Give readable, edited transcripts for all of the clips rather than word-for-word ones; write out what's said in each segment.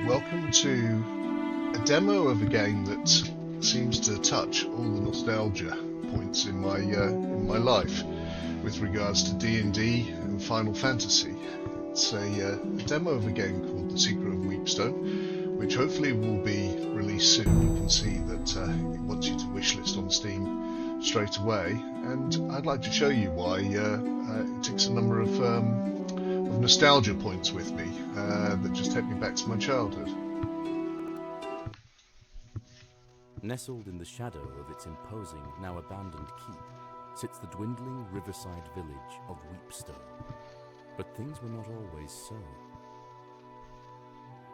welcome to a demo of a game that seems to touch all the nostalgia points in my life with regards to D&D and Final Fantasy. It's a demo of a game called The Secret of Weepstone, which hopefully will be released soon. You can see that it wants you to wishlist on Steam straight away, and I'd like to show you why it ticks a number of nostalgia points with me that just take me back to my childhood. Nestled in the shadow of its imposing, now abandoned keep, sits the dwindling riverside village of Weepstone. But things were not always so.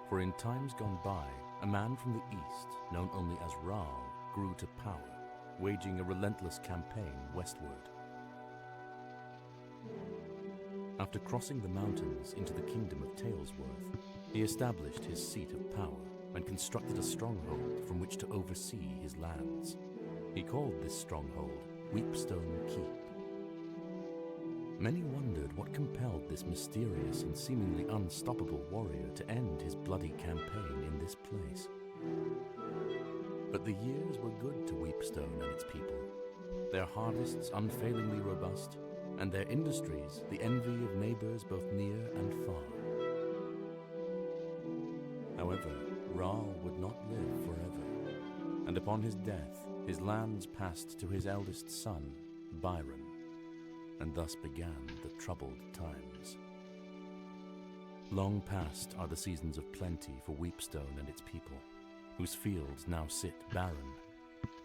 For in times gone by, a man from the east, known only as Raal, grew to power, waging a relentless campaign westward. After crossing the mountains into the kingdom of Talesworth, he established his seat of power and constructed a stronghold from which to oversee his lands. He called this stronghold Weepstone Keep. Many wondered what compelled this mysterious and seemingly unstoppable warrior to end his bloody campaign in this place. But the years were good to Weepstone and its people, their harvests unfailingly robust, and their industries the envy of neighbors both near and far. However, Raal would not live forever, and upon his death, his lands passed to his eldest son, Byron, and thus began the troubled times. Long past are the seasons of plenty for Weepstone and its people, whose fields now sit barren,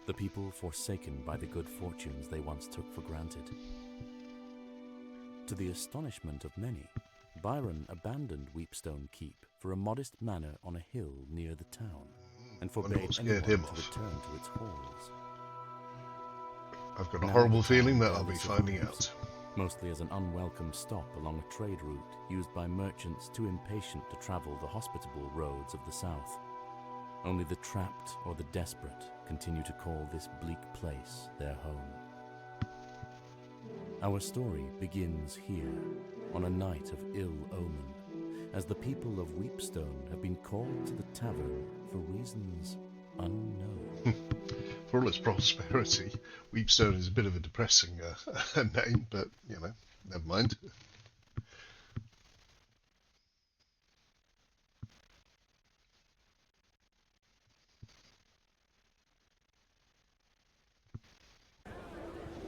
the people forsaken by the good fortunes they once took for granted. To the astonishment of many, Byron abandoned Weepstone Keep for a modest manor on a hill near the town, and forbade anyone to return to its halls. I've got a horrible feeling that I'll be finding out. Mostly as an unwelcome stop along a trade route used by merchants too impatient to travel the hospitable roads of the south. Only the trapped or the desperate continue to call this bleak place their home. Our story begins here, on a night of ill omen, as the people of Weepstone have been called to the tavern for reasons unknown. For all its prosperity, Weepstone is a bit of a depressing name, but, you know, never mind.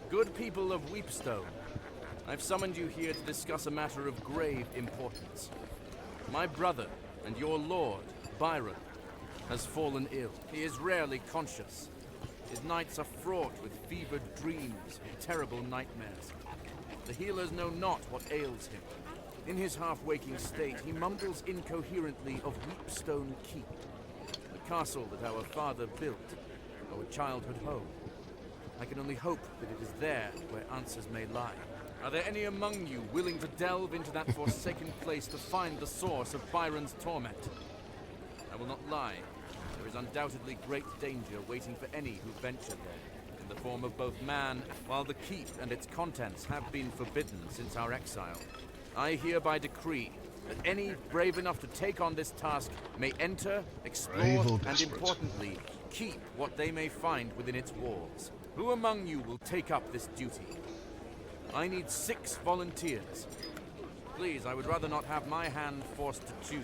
Good people of Weepstone, I've summoned you here to discuss a matter of grave importance. My brother and your lord, Byron, has fallen ill. He is rarely conscious. His nights are fraught with fevered dreams and terrible nightmares. The healers know not what ails him. In his half-waking state, he mumbles incoherently of Weepstone Keep, the castle that our father built, our childhood home. I can only hope that it is there where answers may lie. Are there any among you willing to delve into that forsaken place to find the source of Byron's torment? I will not lie. There is undoubtedly great danger waiting for any who venture there, in the form of both man, while the keep and its contents have been forbidden since our exile. I hereby decree that any brave enough to take on this task may enter, explore, and importantly, keep what they may find within its walls. Who among you will take up this duty? I need 6 volunteers. Please, I would rather not have my hand forced to choose.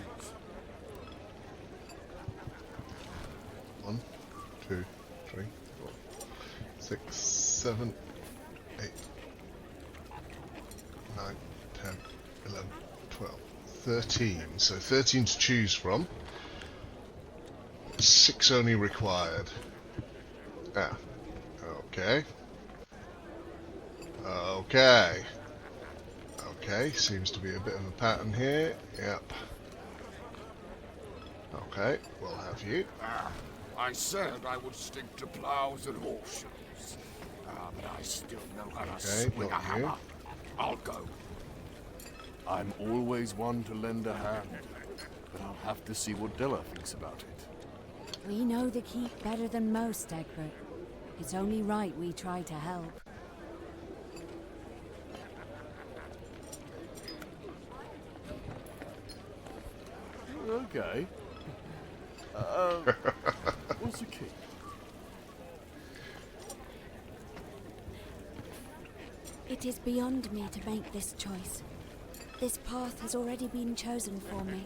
1, 2, 3, 4, 6, 7, 8, 9, 10, 11, 12, 13. So 13 to choose from. 6 only required. Ah. Okay. Okay, seems to be a bit of a pattern here. Yep. Okay, we'll have you. I said I would stick to plows and horseshoes. But I still know how to swing a hammer. I'll go. I'm always one to lend a hand, but I'll have to see what Della thinks about it. We know the keep better than most, Egbert. It's only right we try to help. Okay. What's the key? It is beyond me to make this choice. This path has already been chosen for me.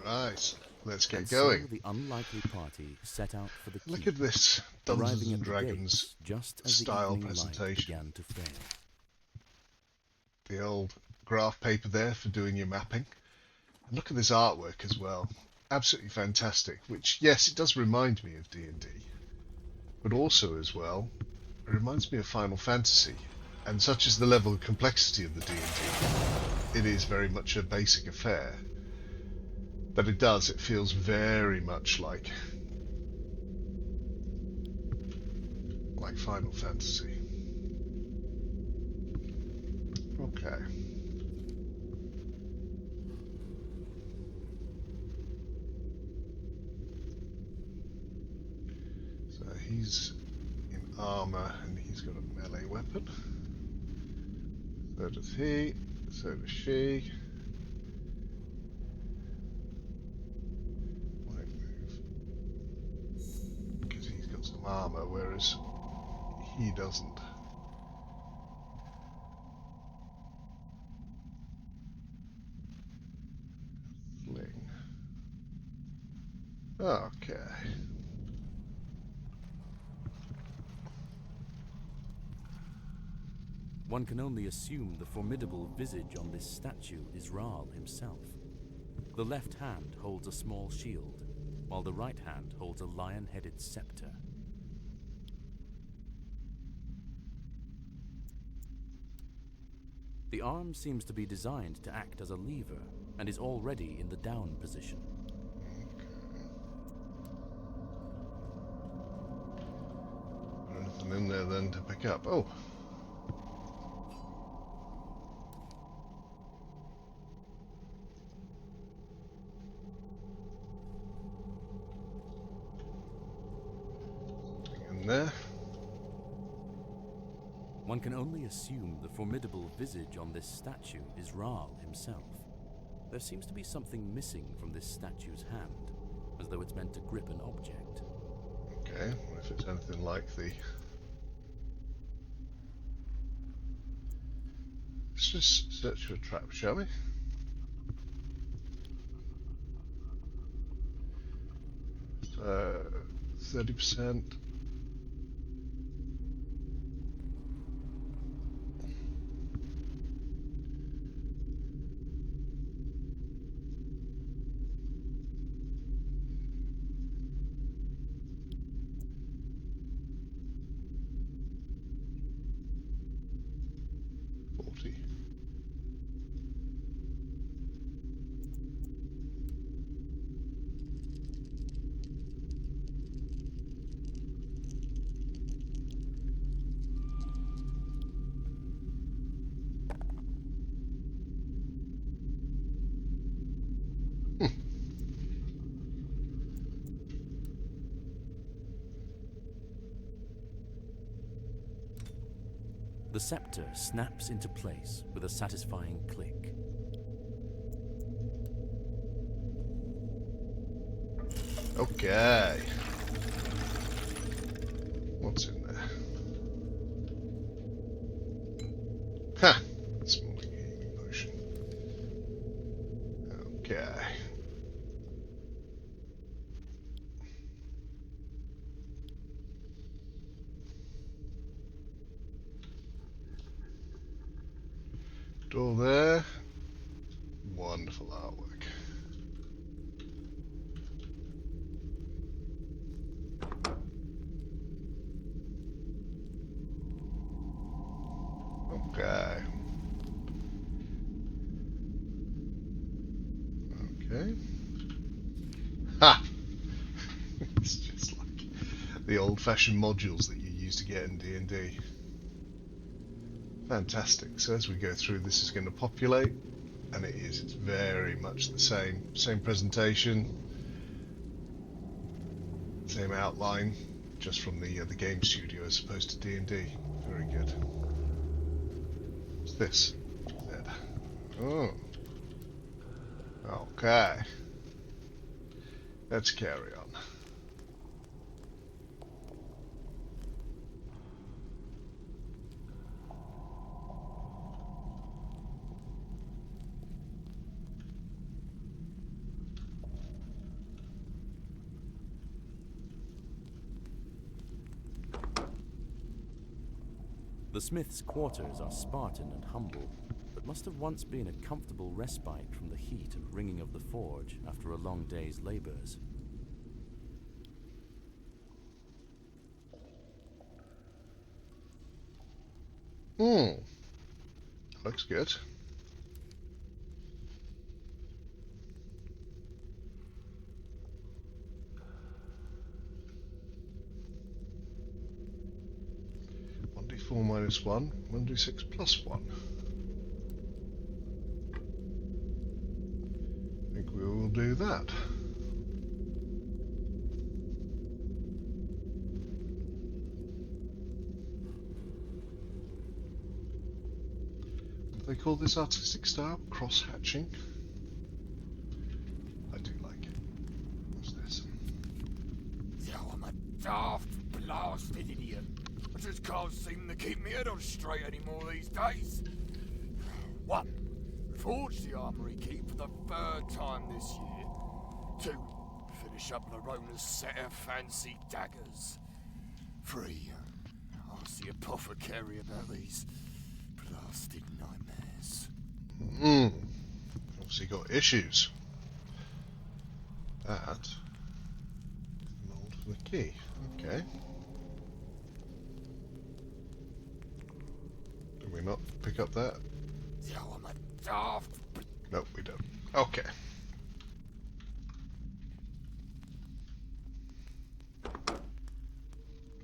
Right, let's get And going. So the unlikely party set out for the Look keep, at this Dungeons arriving and at the Dragons gates just as the style evening light presentation. began to fail. The old graph paper there for doing your mapping. And look at this artwork as well. Absolutely fantastic, which, yes, it does remind me of D&D. But also, as well, it reminds me of Final Fantasy. And such is the level of complexity of the D&D, it is very much a basic affair. But it feels very much like Final Fantasy. Okay. So he's in armor and he's got a melee weapon. So does he, so does she. Might move. Because he's got some armor, whereas he doesn't. Fling. Okay. One can only assume the formidable visage on this statue is Rahl himself. The left hand holds a small shield, while the right hand holds a lion-headed scepter. The arm seems to be designed to act as a lever, and is already in the down position. Anything in there then to pick up? Oh! Something in there. One can only assume the formidable visage on this statue is Rahl himself. There seems to be something missing from this statue's hand, as though it's meant to grip an object. Okay, well, if it's anything like the... Let's just search for a trap, shall we? So, 30%. The scepter snaps into place with a satisfying click. Okay. What's in there? Ha! It's more like a healing potion. Okay. Door there. Wonderful artwork. Okay. Okay. Ha! It's just like the old-fashioned modules that you used to get in D&D. Fantastic. So as we go through, this is going to populate, and it is. It's very much the same presentation, same outline, just from the game studio as opposed to D&D. Very good. What's this? Oh. Okay. Let's carry on. The smith's quarters are Spartan and humble, but must have once been a comfortable respite from the heat and ringing of the forge after a long day's labours. Looks good. (1d4 minus 1, 1d6 plus 1). I think we will do that. What do they call this artistic style? Cross-hatching? I do like it. What's this? Yeah, I'm a daft, blasted idiot. I just can't seem to keep my head on straight anymore these days. 1. Forge the armory keep for the 3rd time this year. 2. Finish up Larona's set of fancy daggers. 3. Ask the apothecary about these blasted nightmares. Obviously got issues. That. Mold for the key. Okay. Did we not pick up that? Yeah, I'm a daft. No, we don't. Okay.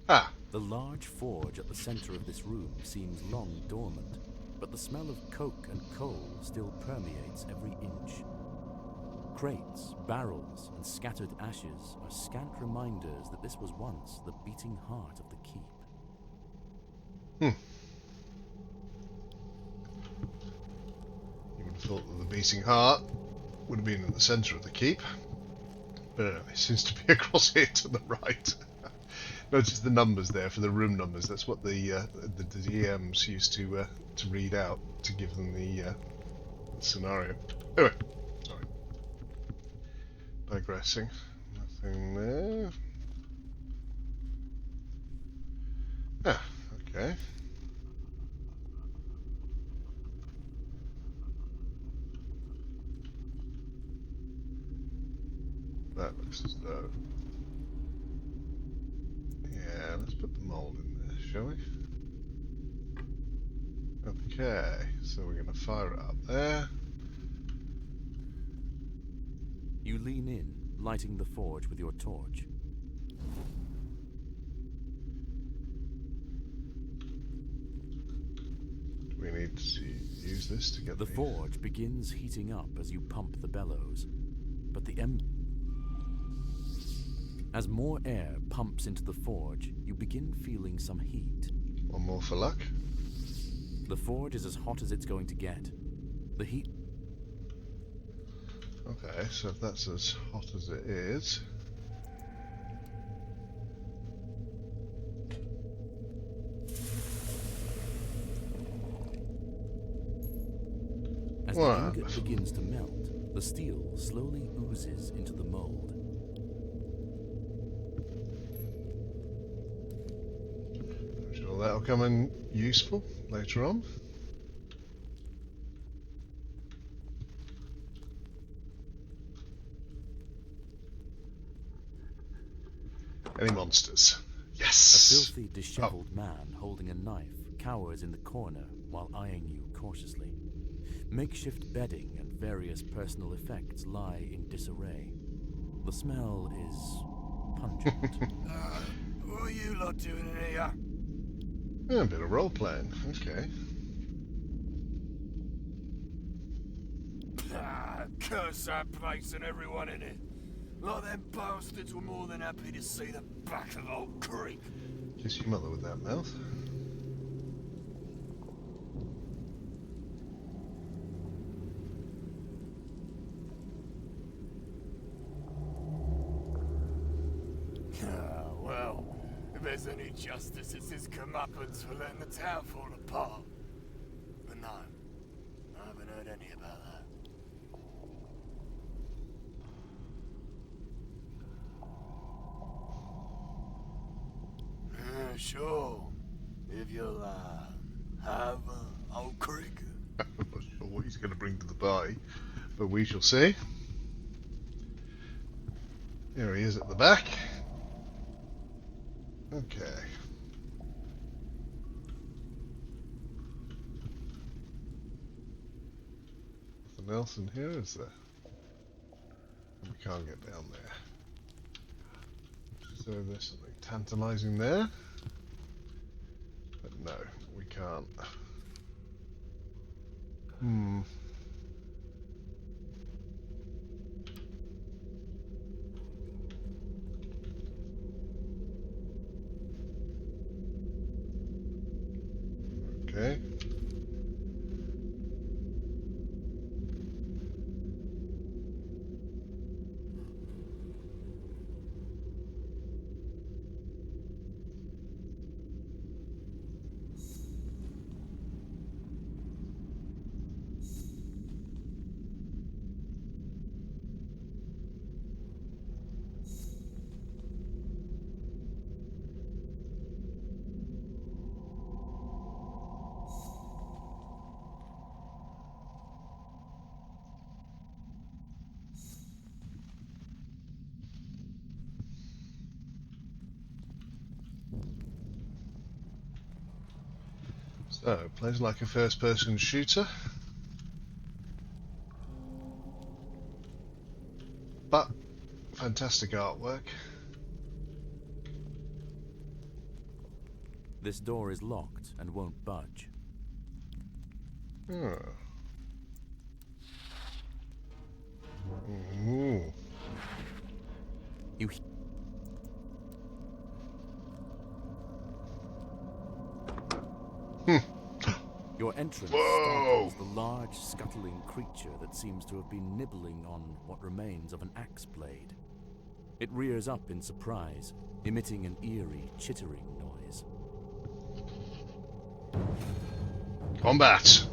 Ah, The large forge at the centre of this room seems long dormant, but the smell of coke and coal still permeates every inch. Crates, barrels, and scattered ashes are scant reminders that this was once the beating heart of the keep. You would have thought that the beating heart would have been at the centre of the keep, but anyway, it seems to be across here to the right. Notice the numbers there for the room numbers. That's what the DMs used to read out to give them the scenario. Anyway, sorry. Digressing. Nothing there. Ah, okay. That looks as though. Yeah, let's put the mold in there, shall we? Okay, so we're going to fire it up there. You lean in, lighting the forge with your torch. Do we need to use this to get The forge begins heating up as you pump the bellows, but as more air pumps into the forge, you begin feeling some heat. One more for luck. The forge is as hot as it's going to get. The heat... Okay, so if that's as hot as it is... As the ingot begins to melt, the steel slowly oozes into the mold. I'm sure that'll come in useful later on. Any monsters? Yes! A filthy, disheveled man holding a knife cowers in the corner while eyeing you cautiously. Makeshift bedding and various personal effects lie in disarray. The smell is pungent. What are you lot doing in here? A bit of role-playing, okay. Curse that place and everyone in it. Like them bastards were more than happy to see the back of old Creek. Kiss your mother with that mouth. there's any justice, it's his comeuppance for letting the town fall apart. But no, I haven't heard any about that. Sure. If you'll, have, old Crick. I'm not sure what he's going to bring to the party, but we shall see. Here he is at the back. Okay. Nothing else in here, is there? We can't get down there. So there's something tantalizing there. But no, we can't. Okay. So, plays like a first-person shooter, but fantastic artwork. This door is locked and won't budge. Oh. Ooh. You Your entrance startles the large, scuttling creature that seems to have been nibbling on what remains of an axe blade. It rears up in surprise, emitting an eerie, chittering noise. Combat!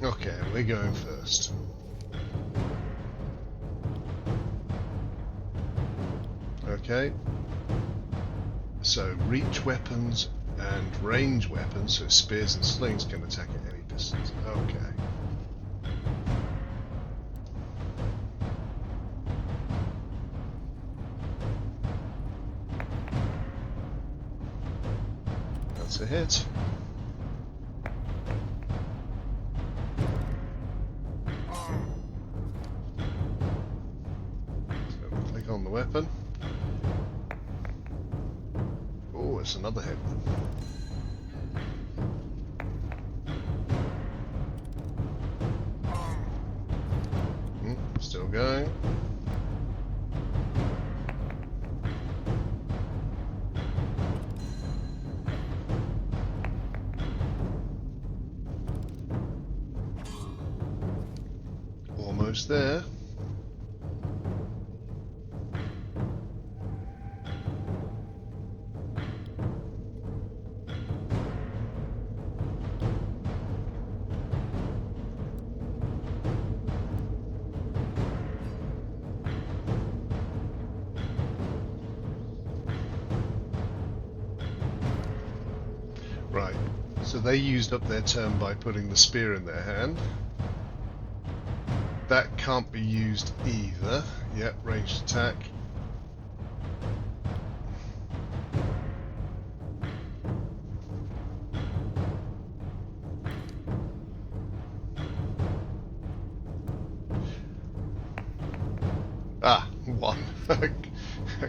Okay, we're going first. Okay. So reach weapons and range weapons, so spears and slings can attack at any distance. Okay. That's a hit. So click on the weapon. Oh, it's another hit. Still going. Almost there. Right, so they used up their turn by putting the spear in their hand. That can't be used either. Yep, ranged attack. Ah, one.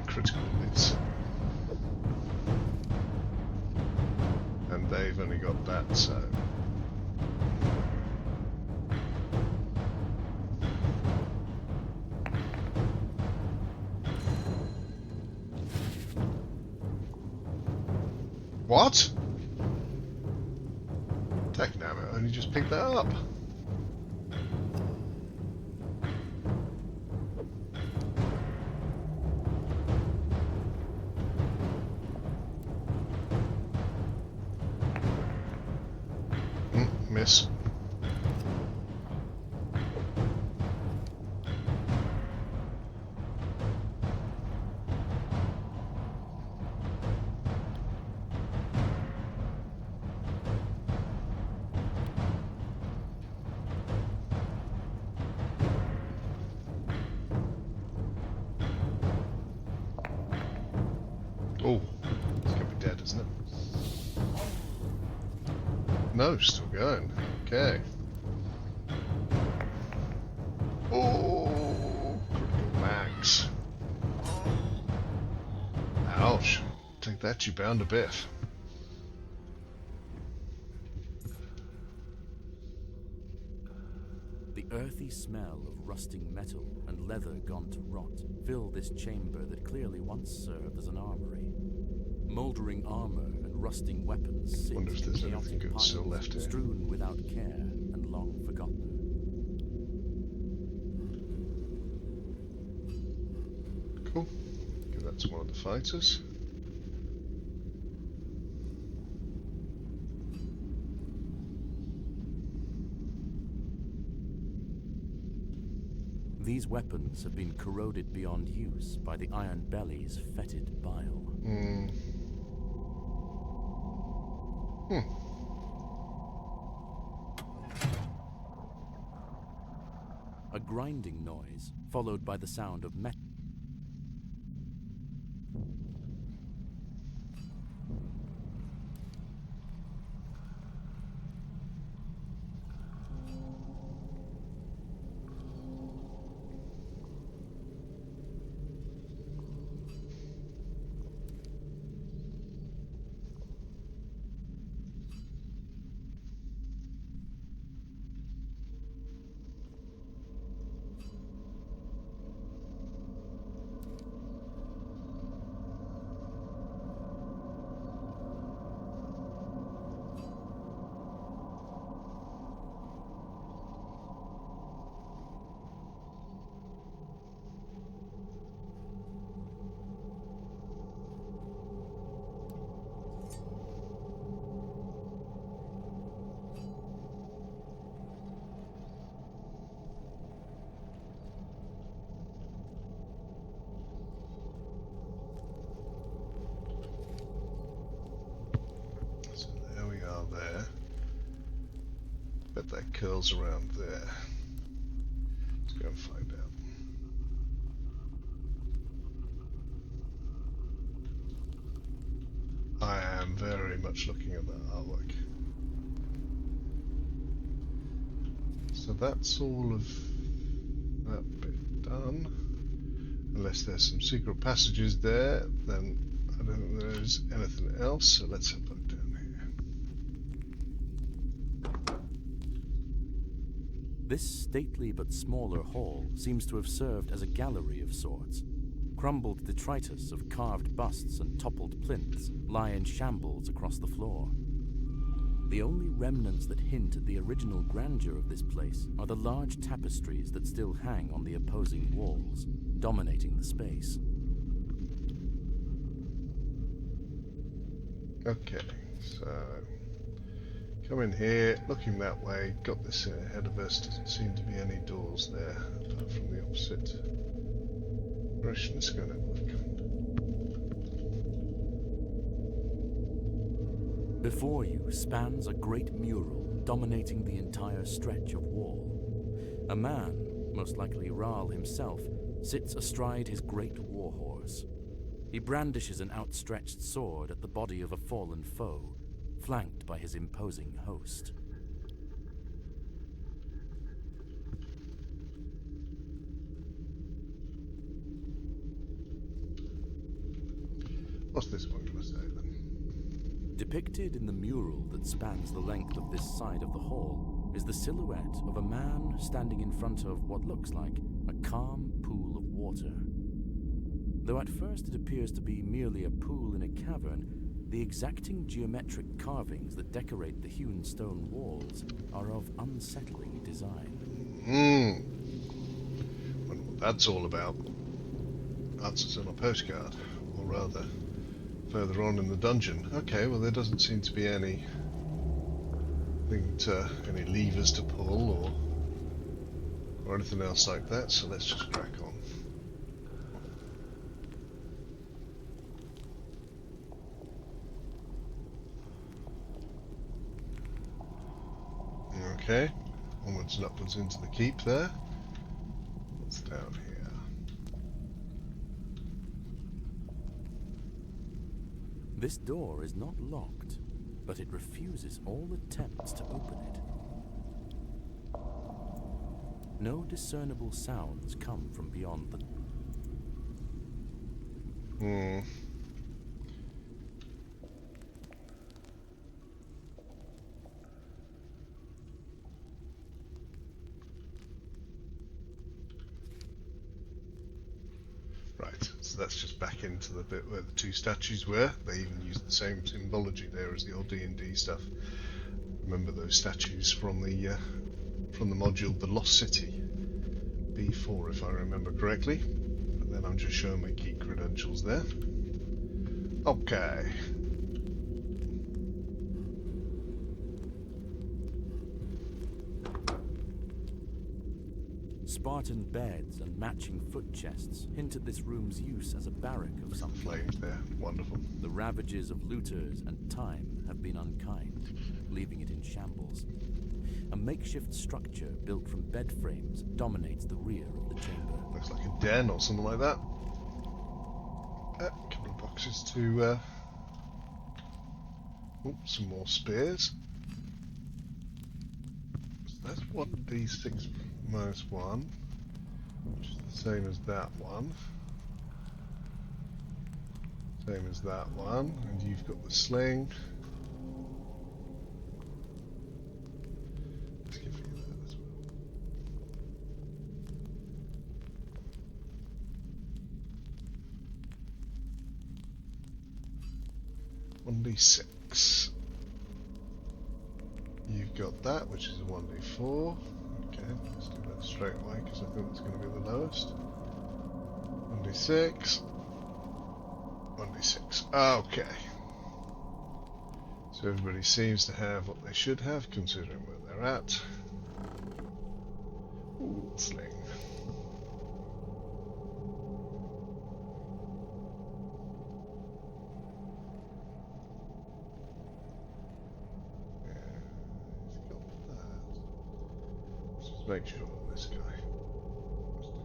Critical miss. And they've only got that, so... What? Damn it, I only just picked that up. this. Oh, it's gonna be dead, isn't it? No, still going. Okay. Oh, critical max. Ouch. Take that, you bound a bit. The earthy smell of rusting metal and leather gone to rot fill this chamber that clearly once served as an armory. Mouldering armor and rusting weapons sit Wonder if in there's anything chaotic good piles, still left here. strewn without care and long forgotten. Cool. Give that to one of the fighters. These weapons have been corroded beyond use by the Iron Belly's fetid bile. A grinding noise, followed by the sound of metal. So there we are there. Bet that curls around there. Let's go and find out. I am very much looking at that artwork. So that's all of that bit done. Unless there's some secret passages there, then I don't think there's anything else. So let's have a look down here. This stately but smaller hall seems to have served as a gallery of sorts. Crumbled detritus of carved busts and toppled plinths lie in shambles across the floor. The only remnants that hint at the original grandeur of this place are the large tapestries that still hang on the opposing walls, dominating the space. Okay, so come in here, looking that way, got this ahead of us, doesn't seem to be any doors there, apart from the opposite direction. Let's go and have a look. Before you spans a great mural dominating the entire stretch of wall. A man, most likely Rahl himself, sits astride his great warhorse. He brandishes an outstretched sword at the body of a fallen foe, flanked by his imposing host. What's this one going to say then? Depicted in the mural that spans the length of this side of the hall is the silhouette of a man standing in front of what looks like a calm pool of water. Though at first it appears to be merely a pool in a cavern, the exacting geometric carvings that decorate the hewn stone walls are of unsettling design. Wonder what that's all about. Answers on a postcard, or rather, further on in the dungeon. Okay, well there doesn't seem to be anything isn't any levers to pull or anything else like that, so let's just crack on. Okay, onwards and upwards into the keep there. What's down here? This door is not locked, but it refuses all attempts to open it. No discernible sounds come from beyond the... Right, so that's just back into the bit where the two statues were. They even use the same symbology there as the old D&D stuff. Remember those statues from the module The Lost City, B4 if I remember correctly. And then I'm just showing my key credentials there. Okay. Spartan beds and matching foot chests hint at this room's use as a barrack of some kind. Flames there, wonderful. The ravages of looters and time have been unkind, leaving it in shambles. A makeshift structure built from bed frames dominates the rear of the chamber. Looks like a den or something like that. A couple of boxes to... some more spears. So that's 1d6 minus 1, which is the same as that one. Same as that one, and you've got the sling. Let's give you that as well. 1d6. You've got that, which is a 1d4. Okay, let's do that straight away because I think it's going to be the lowest. 1d6. 1d6. Okay. So everybody seems to have what they should have, considering where they're at. Ooh, sling. Make sure of this guy. Let's do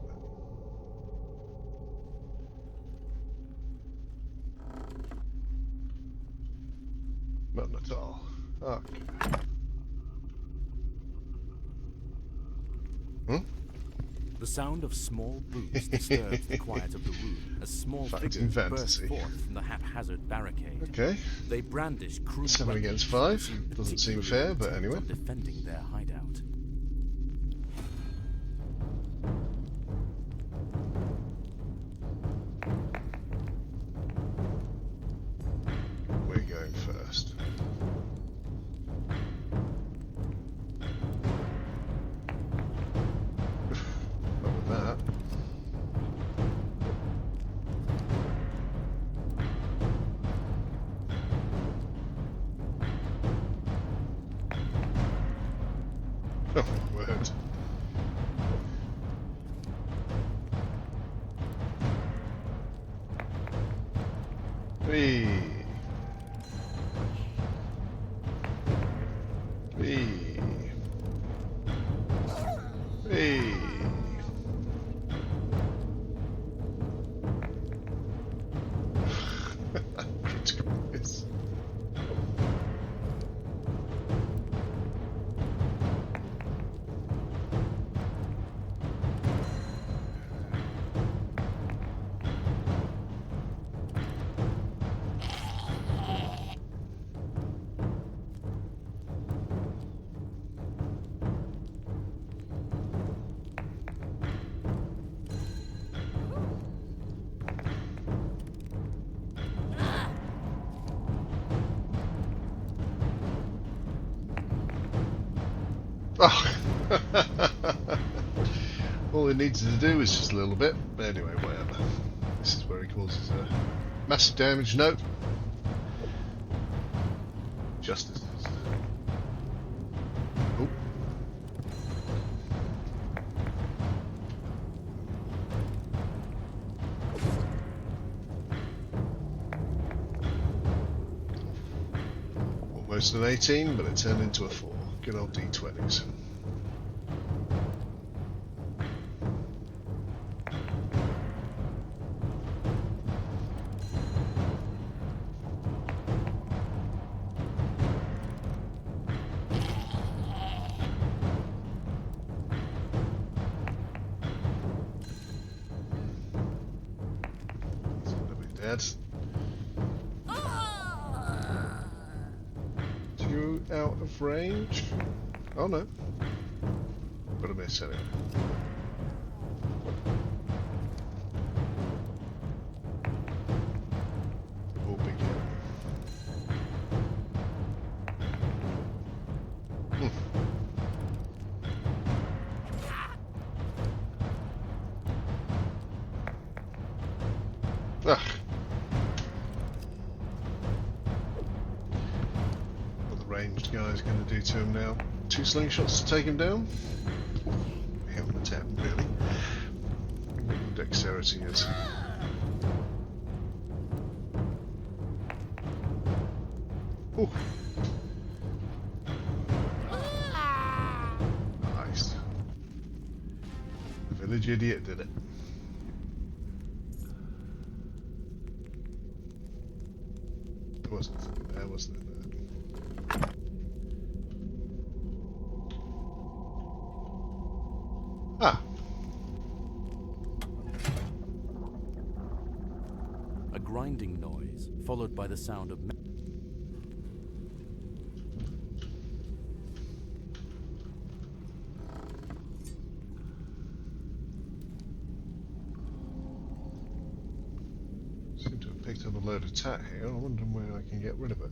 that. Not at all. Okay. The sound of small boots disturbs the quiet of the room as small Fighting figures burst fantasy. forth from the haphazard barricade. Okay. They brandish crude 7 against 5. Doesn't seem fair, but anyway. Defending their hideout. We're going first. Not with that. Oh my word. Whee! Whee! Whee! Critical miss. Oh. All he needs to do is just a little bit. But anyway, whatever. This is where he causes massive damage. No. Justice. Almost an 18, but it turned into a 4. Good old D20s. Dad. You out of range? Oh no. Got a miss anyway. All big hit. Ugh. What the ranged guy's going to do to him now? 2 slingshots to take him down? Hit on the 10, really. What dexterity is. Ooh. Nice. The village idiot did it. There wasn't something there, wasn't it? Ah. A grinding noise, followed by the sound of Seem to have picked up a load of tat here. I'm wondering where I can get rid of it.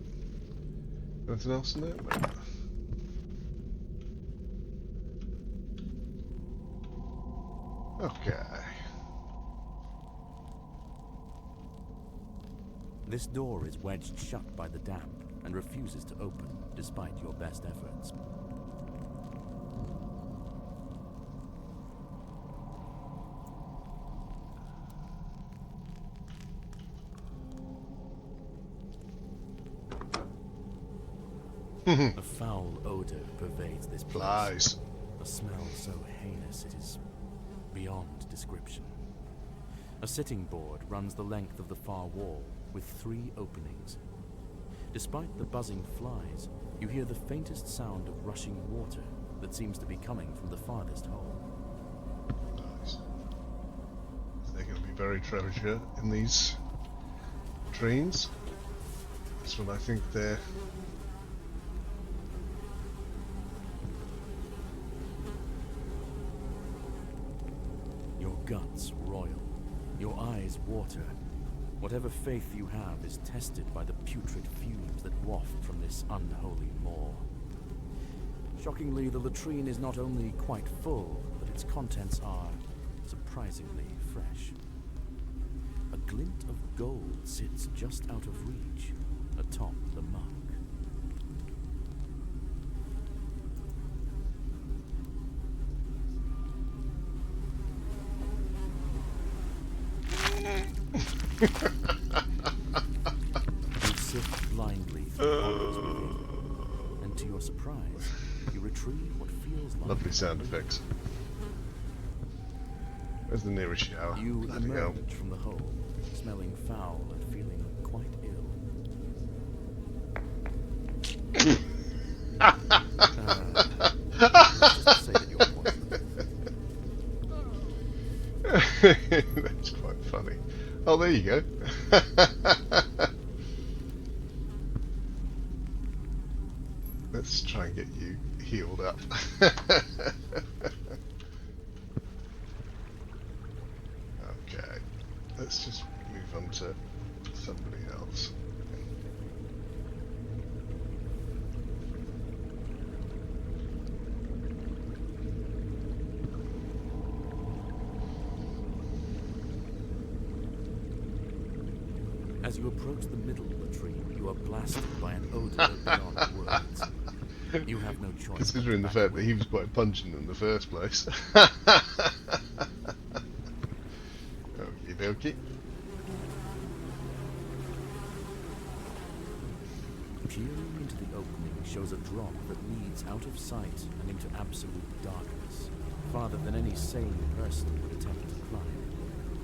Anything else in there? No. Okay. This door is wedged shut by the damp and refuses to open despite your best efforts. A foul odor pervades this place. Flies. A smell so heinous it is beyond description. A sitting board runs the length of the far wall with 3 openings. Despite the buzzing flies, you hear the faintest sound of rushing water that seems to be coming from the farthest hole. Nice. They're going to be buried treasure in these trains. That's what I think they're. Your guts roil, your eyes water. Whatever faith you have is tested by the putrid fumes that waft from this unholy maw. Shockingly, the latrine is not only quite full, but its contents are surprisingly fresh. A glint of gold sits just out of reach, atop the muck. You sift blindly through horrors within, and to your surprise, you retrieve what feels like Lovely sound effects. Where's the nearest shower? You Bloody hell. emerge from the hole, smelling foul and feeling quite ill. Just to say that you're poisoned. That's quite funny. Oh, there you go. Let's try and get you healed up. Okay. Let's just move on to somebody else. As you approach the middle latrine, you are blasted by an odor beyond words. You have no choice. Considering the but to fact back that he was quite pungent in the first place. Okie dokie. Peering into the opening shows a drop that leads out of sight and into absolute darkness, farther than any sane person would attempt to climb,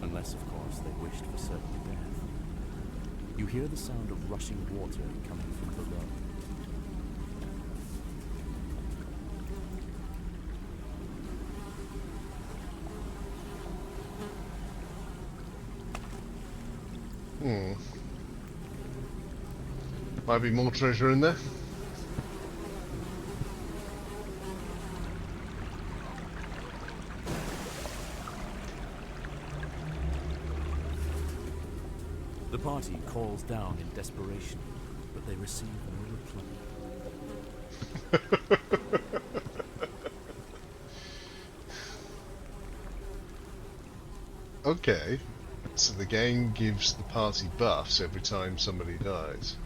unless, of course, they wished for certain death. You hear the sound of rushing water coming from below. Might be more treasure in there. The party calls down in desperation, but they receive no reply. Okay, so the game gives the party buffs every time somebody dies.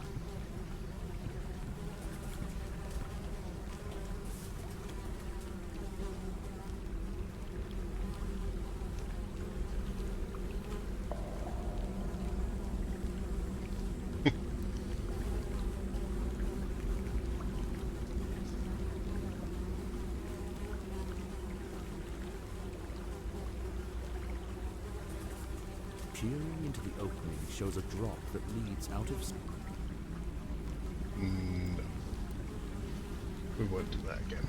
Peering into the opening shows a drop that leads out of... No. We won't do that again.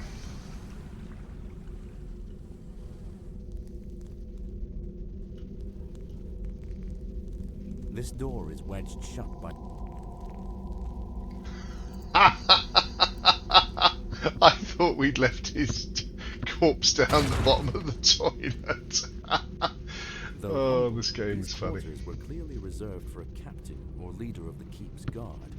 This door is wedged shut by... I thought we'd left his corpse down the bottom of the toilet. Oh, this game is funny. These quarters were clearly reserved for a captain or leader of the keep's guard.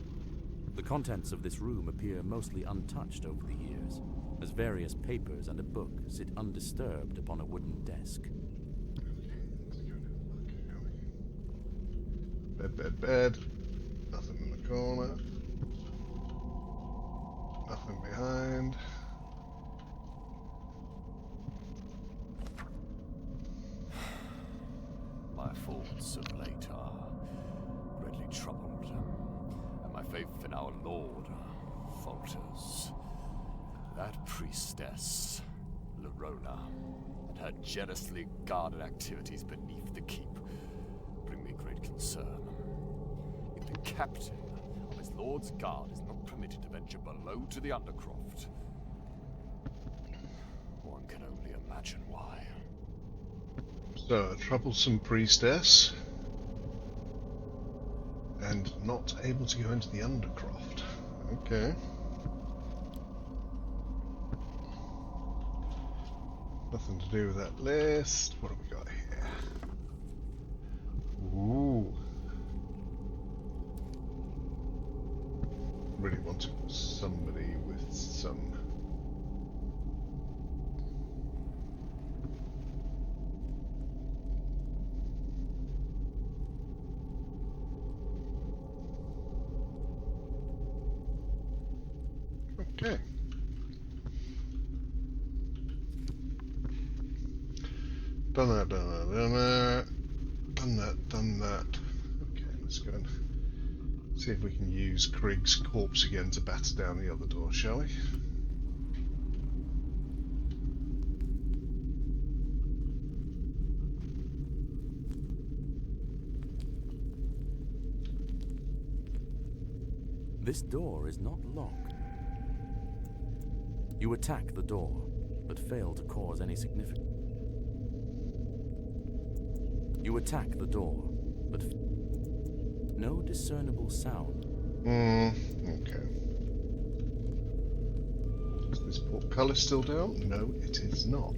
The contents of this room appear mostly untouched over the years, as various papers and a book sit undisturbed upon a wooden desk. Bed, bed, bed. Nothing in the corner. Nothing behind. My thoughts of late are greatly troubled, and my faith in our Lord falters. That priestess, Lorona, and her jealously guarded activities beneath the keep bring me great concern. If the captain of his lord's guard is not permitted to venture below to the Undercroft, one can only imagine why. So, a troublesome priestess. And not able to go into the Undercroft. Okay. Nothing to do with that list. What have we got here? Ooh. Really wanted somebody with some... Okay. Done that, done that, done that. Done that, done that. Okay, let's go and see if we can use Krieg's corpse again to batter down the other door, shall we? This door is not locked. You attack the door, but fail to cause any significant... You attack the door, but no discernible sound. Okay. Is this portcullis still down? No, it is not.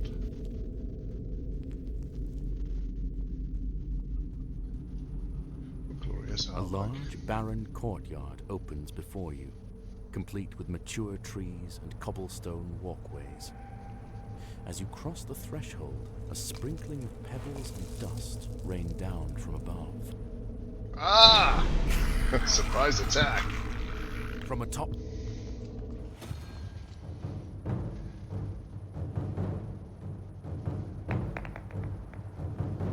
Glorious A large, barren courtyard opens before you, complete with mature trees and cobblestone walkways. As you cross the threshold, a sprinkling of pebbles and dust rain down from above. Ah! Surprise attack! From atop...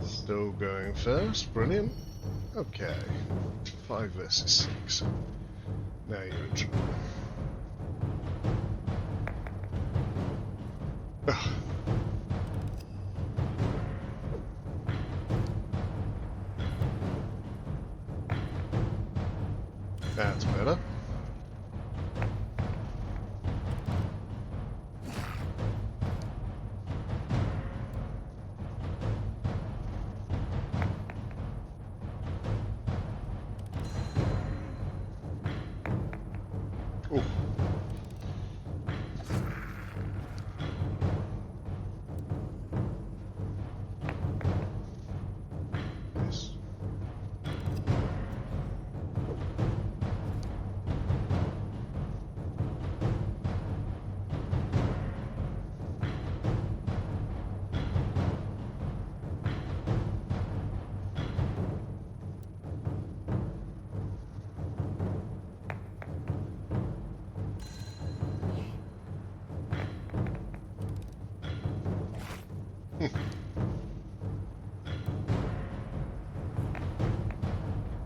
Still going first, brilliant. Okay, 5 versus 6. Now you're in trouble. Ugh. That's better. Oh. Yes.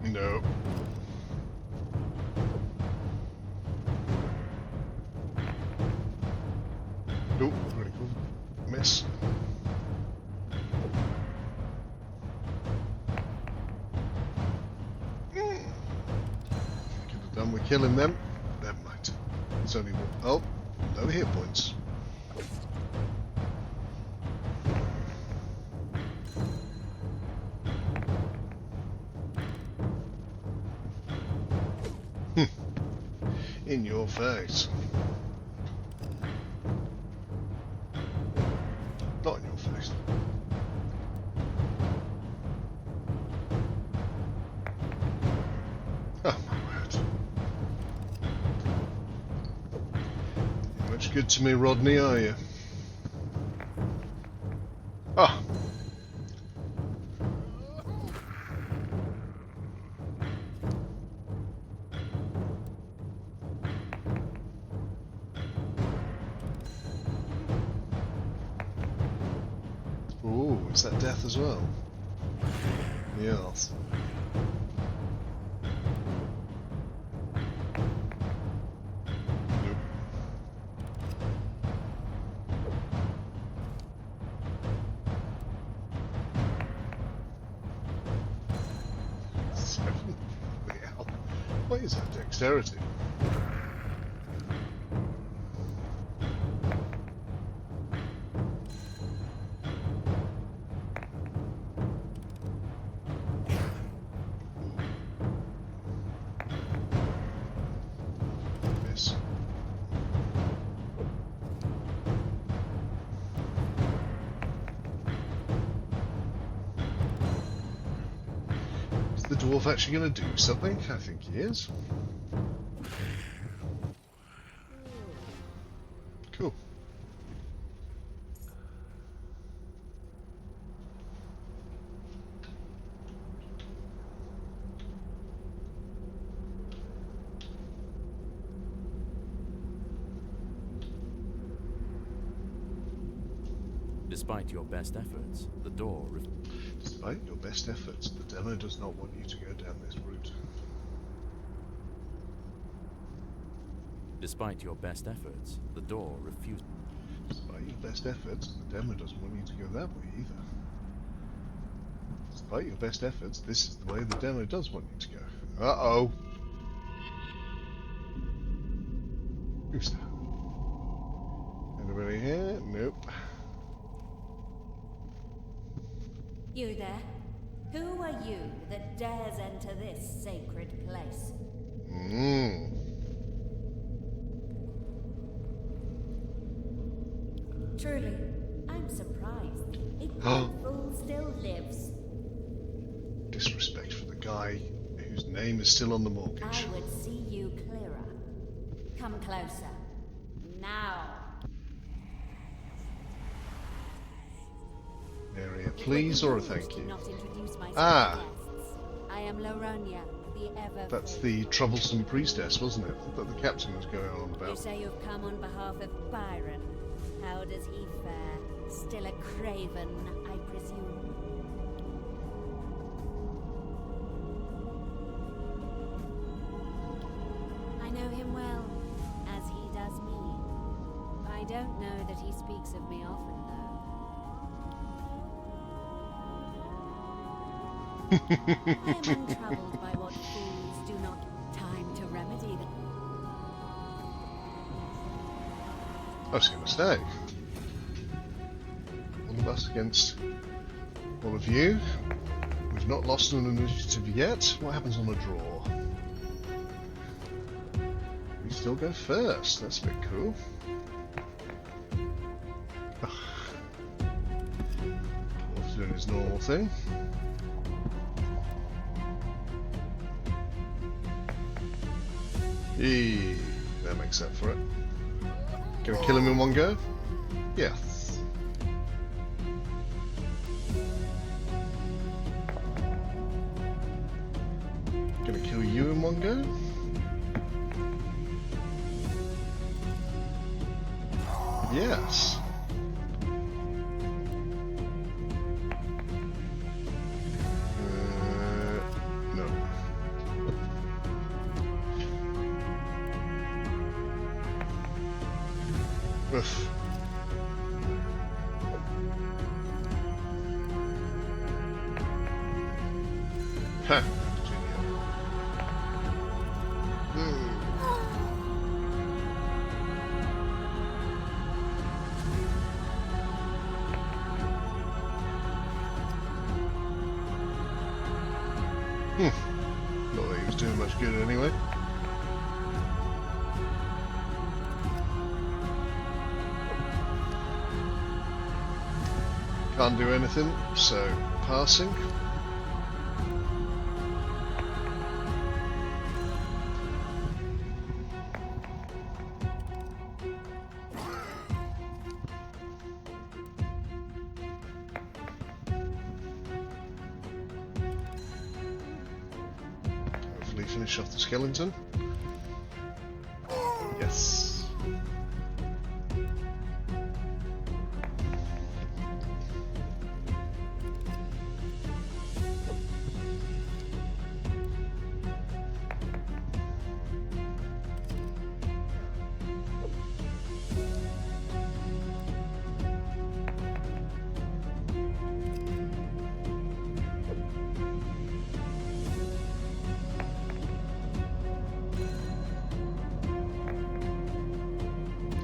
No. Nope, critical miss. Could have done with killing them. Never mind. It's only one. Oh, no hit points. In your face. Not in your face. Oh my word. You're much good to me, Rodney, are you? Ah. Ooh, is that death as well? Yes. Nope. Seven. Hell. What is that dexterity? Miss. Is the dwarf actually going to do something? I think he is. Cool. Despite your best efforts, the door... Despite your best efforts, the demo does not want you to go down this route. Despite your best efforts, the door refused... Despite your best efforts, the demo doesn't want you to go that way either. Despite your best efforts, this is the way the demo does want you to go. Uh-oh. Who's that? Anybody here? Nope. You there? Who are you that dares enter this sacred place? Truly, I'm surprised. A fool still lives. Disrespect for the guy whose name is still on the mortgage. I would see you clearer. Come closer. Now. Area, please, or a thank you? Not introduce myself Ah. to guests. I am Laronia, the ever. That's the troublesome priestess, wasn't it? That the captain was going on You about. say you've come on behalf of Byron. How does he fare? Still a craven, I presume. him well, as he does me. I don't know that he speaks of me often, though. I am untroubled by what fools do not time to remedy them. I was going to say, all of us against all of you. We've not lost an initiative yet. What happens on a draw? We still go first. That's a bit cool. Dwarf's doing his normal thing. Eee, that makes up for it. Gonna kill him in one go? Yes. Gonna kill you in one go? Yes. No. Oof. Ha! Not that he was doing much good anyway. Can't do anything, so passing. Hopefully finish off the skeleton. Yes.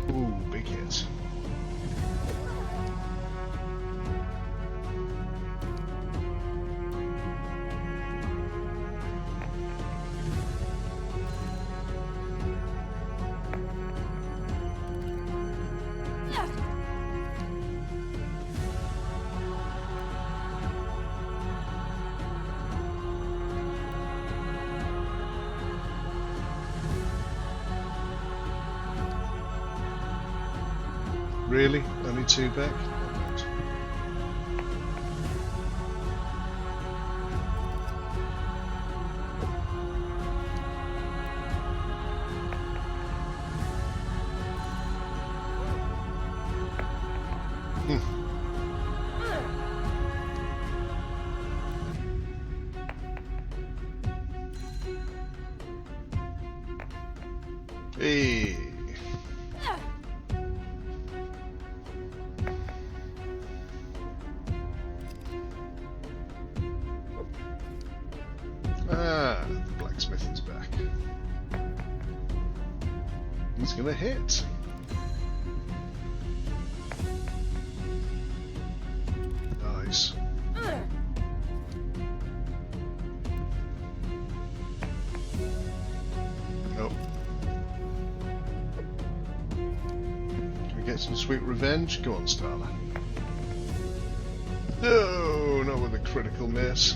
Ooh, big hit. Really? Only two back? Not bad. Hey. Ah, the blacksmith is back. He's gonna hit. Nice. Nope. Can we get some sweet revenge? Go on, Starla. No, not with a critical miss.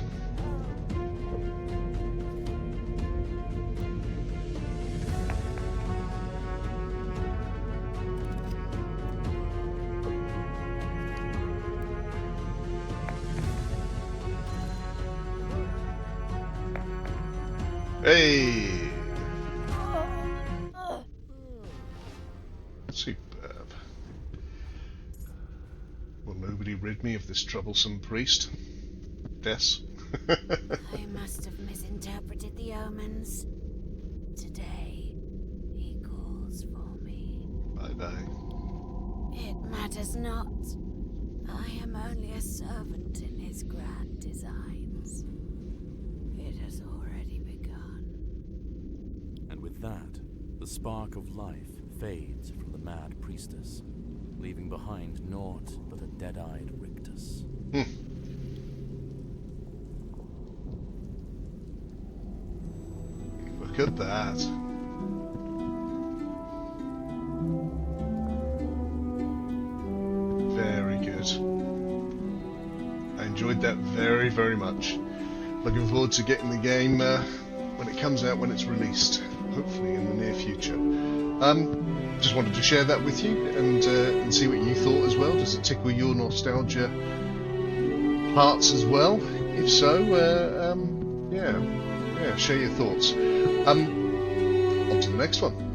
Hey! Superb. Will nobody rid me of this troublesome priest? Des? I must have misinterpreted the omens. Today, he matters not. I am only a servant in his grand designs. It has already begun. And with that, the spark of life fades from the mad priestess, leaving behind naught but a dead-eyed rictus. Look at that. Very good. I enjoyed that very, very much. Looking forward to getting the game when it comes out, when it's released, hopefully in the near future. Just wanted to share that with you and see what you thought as well. Does it tickle your nostalgia parts as well? If so, yeah, share your thoughts. On to the next one.